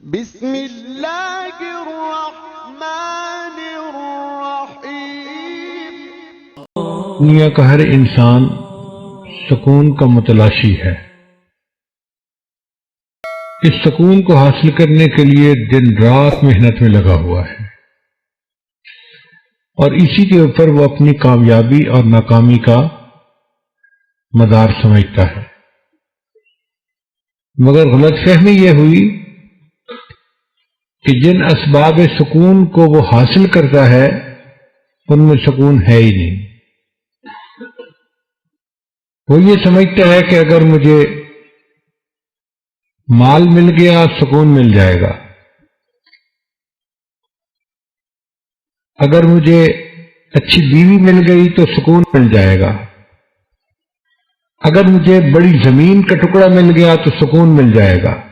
بسم اللہ الرحمن الرحیم۔ دنیا کا ہر انسان سکون کا متلاشی ہے۔ اس سکون کو حاصل کرنے کے لیے دن رات محنت میں لگا ہوا ہے، اور اسی کے اوپر وہ اپنی کامیابی اور ناکامی کا مدار سمجھتا ہے۔ مگر غلط فہمی یہ ہوئی کہ جن اسباب سکون کو وہ حاصل کرتا ہے ان میں سکون ہے ہی نہیں۔ وہ یہ سمجھتا ہے کہ اگر مجھے مال مل گیا سکون مل جائے گا، اگر مجھے اچھی بیوی مل گئی تو سکون مل جائے گا، اگر مجھے بڑی زمین کا ٹکڑا مل گیا تو سکون مل جائے گا،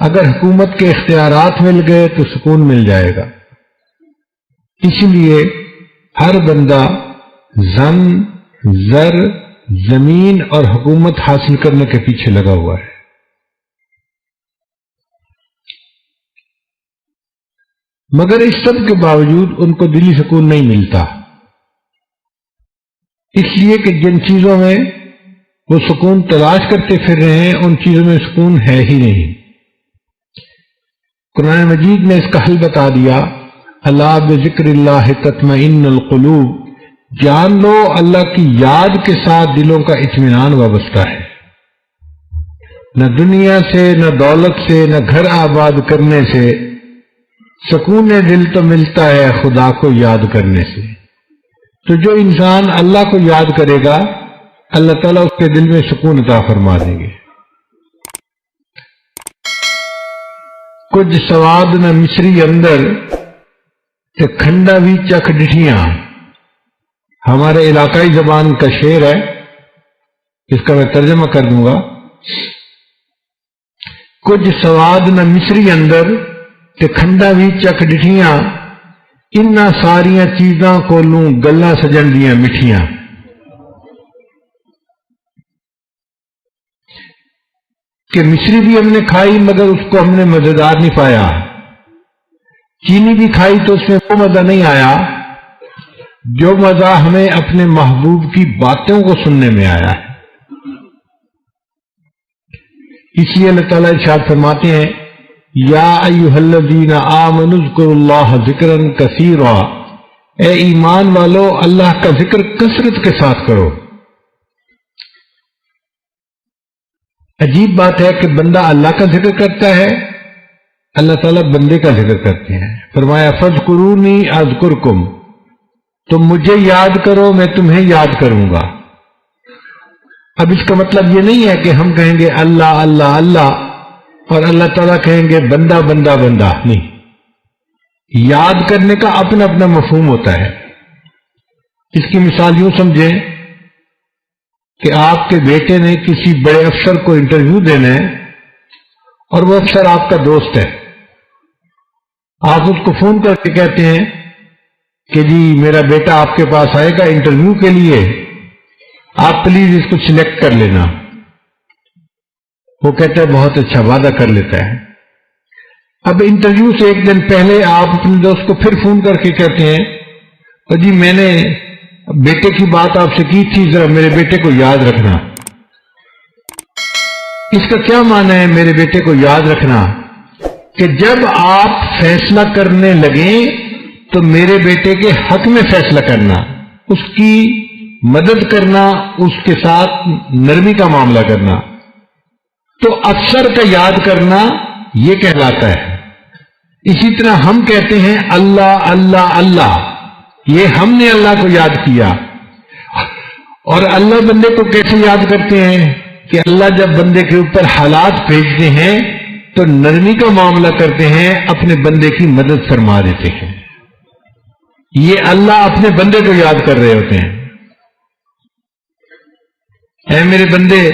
اگر حکومت کے اختیارات مل گئے تو سکون مل جائے گا۔ اس لیے ہر بندہ زن، زر، زمین اور حکومت حاصل کرنے کے پیچھے لگا ہوا ہے۔ مگر اس سب کے باوجود ان کو دلی سکون نہیں ملتا، اس لیے کہ جن چیزوں میں وہ سکون تلاش کرتے پھر رہے ہیں ان چیزوں میں سکون ہے ہی نہیں۔ قرآن مجید نے اس کا حل بتا دیا، الا بذکر اللہ تطمئن القلوب، جان لو اللہ کی یاد کے ساتھ دلوں کا اطمینان وابستہ ہے۔ نہ دنیا سے، نہ دولت سے، نہ گھر آباد کرنے سے، سکون دل تو ملتا ہے خدا کو یاد کرنے سے۔ تو جو انسان اللہ کو یاد کرے گا اللہ تعالیٰ اس کے دل میں سکون عطا فرما دیں گے۔ کچھ سواد نہ مصری اندر تے کھنڈا بھی چکھ ڈٹھیاں، ہمارے علاقائی زبان کا شعر ہے، اس کا میں ترجمہ کر دوں گا۔ کچھ سواد نہ مصری اندر تے کھنڈا بھی چکھ ڈٹھیاں، انہاں ساریاں چیزاں کولوں گلاں سجن دیاں مٹھیاں۔ کہ مصری بھی ہم نے کھائی مگر اس کو ہم نے مزیدار نہیں پایا، چینی بھی کھائی تو اس میں وہ مزہ نہیں آیا جو مزہ ہمیں اپنے محبوب کی باتوں کو سننے میں آیا ہے۔ اس لیے اللہ تعالیٰ ارشاد فرماتے ہیں، یا ایھا الذین آمنوا اذکروا اللہ ذکرا کثیرا، اے ایمان والو اللہ کا ذکر کثرت کے ساتھ کرو۔ عجیب بات ہے کہ بندہ اللہ کا ذکر کرتا ہے، اللہ تعالیٰ بندے کا ذکر کرتے ہیں۔ فرمایا فاذکرونی اذکرکم، تم مجھے یاد کرو میں تمہیں یاد کروں گا۔ اب اس کا مطلب یہ نہیں ہے کہ ہم کہیں گے اللہ اللہ اللہ اور اللہ تعالیٰ کہیں گے بندہ بندہ بندہ، نہیں۔ یاد کرنے کا اپنا اپنا مفہوم ہوتا ہے۔ اس کی مثال یوں سمجھیں کہ آپ کے بیٹے نے کسی بڑے افسر کو انٹرویو دینا ہے اور وہ افسر آپ کا دوست ہے، آپ اس کو فون کر کے کہتے ہیں کہ جی میرا بیٹا آپ کے پاس آئے گا انٹرویو کے لیے، آپ پلیز اس کو سلیکٹ کر لینا۔ وہ کہتا ہے بہت اچھا، وعدہ کر لیتا ہے۔ اب انٹرویو سے ایک دن پہلے آپ اپنے دوست کو پھر فون کر کے کہتے ہیں جی میں نے بیٹے کی بات آپ سے کی تھی، ذرا میرے بیٹے کو یاد رکھنا۔ اس کا کیا معنی ہے میرے بیٹے کو یاد رکھنا؟ کہ جب آپ فیصلہ کرنے لگیں تو میرے بیٹے کے حق میں فیصلہ کرنا، اس کی مدد کرنا، اس کے ساتھ نرمی کا معاملہ کرنا۔ تو اکثر کا یاد کرنا یہ کہلاتا ہے۔ اسی طرح ہم کہتے ہیں اللہ اللہ اللہ، یہ ہم نے اللہ کو یاد کیا۔ اور اللہ بندے کو کیسے یاد کرتے ہیں کہ اللہ جب بندے کے اوپر حالات بھیجتے ہیں تو نرمی کا معاملہ کرتے ہیں، اپنے بندے کی مدد فرما دیتے ہیں۔ یہ اللہ اپنے بندے کو یاد کر رہے ہوتے ہیں۔ اے میرے بندے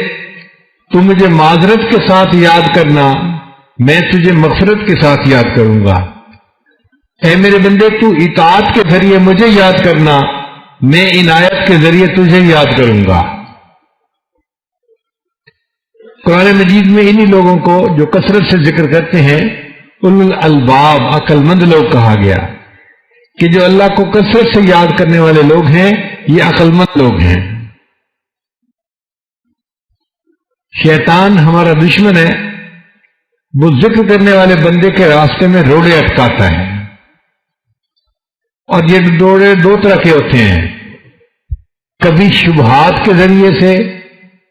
تو مجھے معذرت کے ساتھ یاد کرنا، میں تجھے مغفرت کے ساتھ یاد کروں گا۔ اے میرے بندے تو اطاعت کے ذریعے مجھے یاد کرنا، میں عنایت کے ذریعے تجھے یاد کروں گا۔ قرآن مجید میں انہی لوگوں کو جو کثرت سے ذکر کرتے ہیں اولو الالباب، عقل مند لوگ کہا گیا، کہ جو اللہ کو کثرت سے یاد کرنے والے لوگ ہیں یہ عقل مند لوگ ہیں۔ شیطان ہمارا دشمن ہے، وہ ذکر کرنے والے بندے کے راستے میں روڑے اٹکاتا ہے، اور یہ روڑے دو طرح کے ہوتے ہیں، کبھی شبہات کے ذریعے سے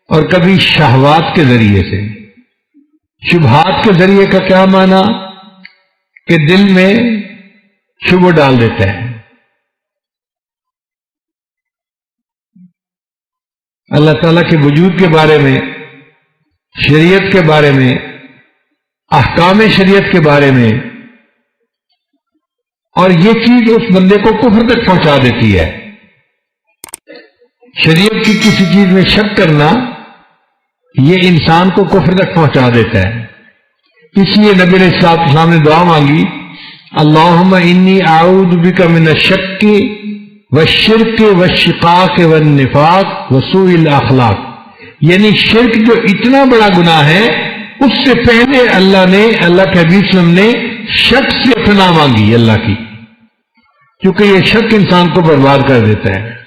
اور کبھی شہوات کے ذریعے سے۔ شبہات کے ذریعے کا کیا معنی کہ دل میں شبہ ڈال دیتا ہے۔ اللہ تعالیٰ کے وجود کے بارے میں، شریعت کے بارے میں، احکام شریعت کے بارے میں، اور یہ چیز اس بندے کو کفر تک پہنچا دیتی ہے۔ شریعت کی کسی چیز میں شک کرنا یہ انسان کو کفر تک پہنچا دیتا ہے۔ اس لیے نبی علیہ السلام نے دعا مانگی، اللہم انی اعوذ بک من الشک والشرک والشقاق والنفاق وسوء الاخلاق، یعنی شرک جو اتنا بڑا گناہ ہے، اس سے پہلے اللہ کے حبیب صلی اللہ علیہ وسلم نے شک سے پناہ مانگی اللہ کی، کیونکہ یہ شک انسان کو برباد کر دیتا ہے۔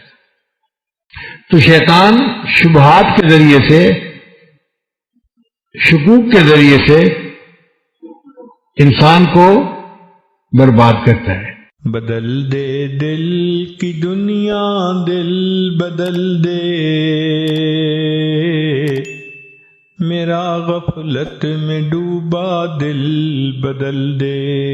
تو شیطان شبہات کے ذریعے سے، شکوک کے ذریعے سے انسان کو برباد کرتا ہے۔ بدل دے دل کی دنیا، دل بدل دے، میرا غفلت میں ڈوبا دل بدل دے۔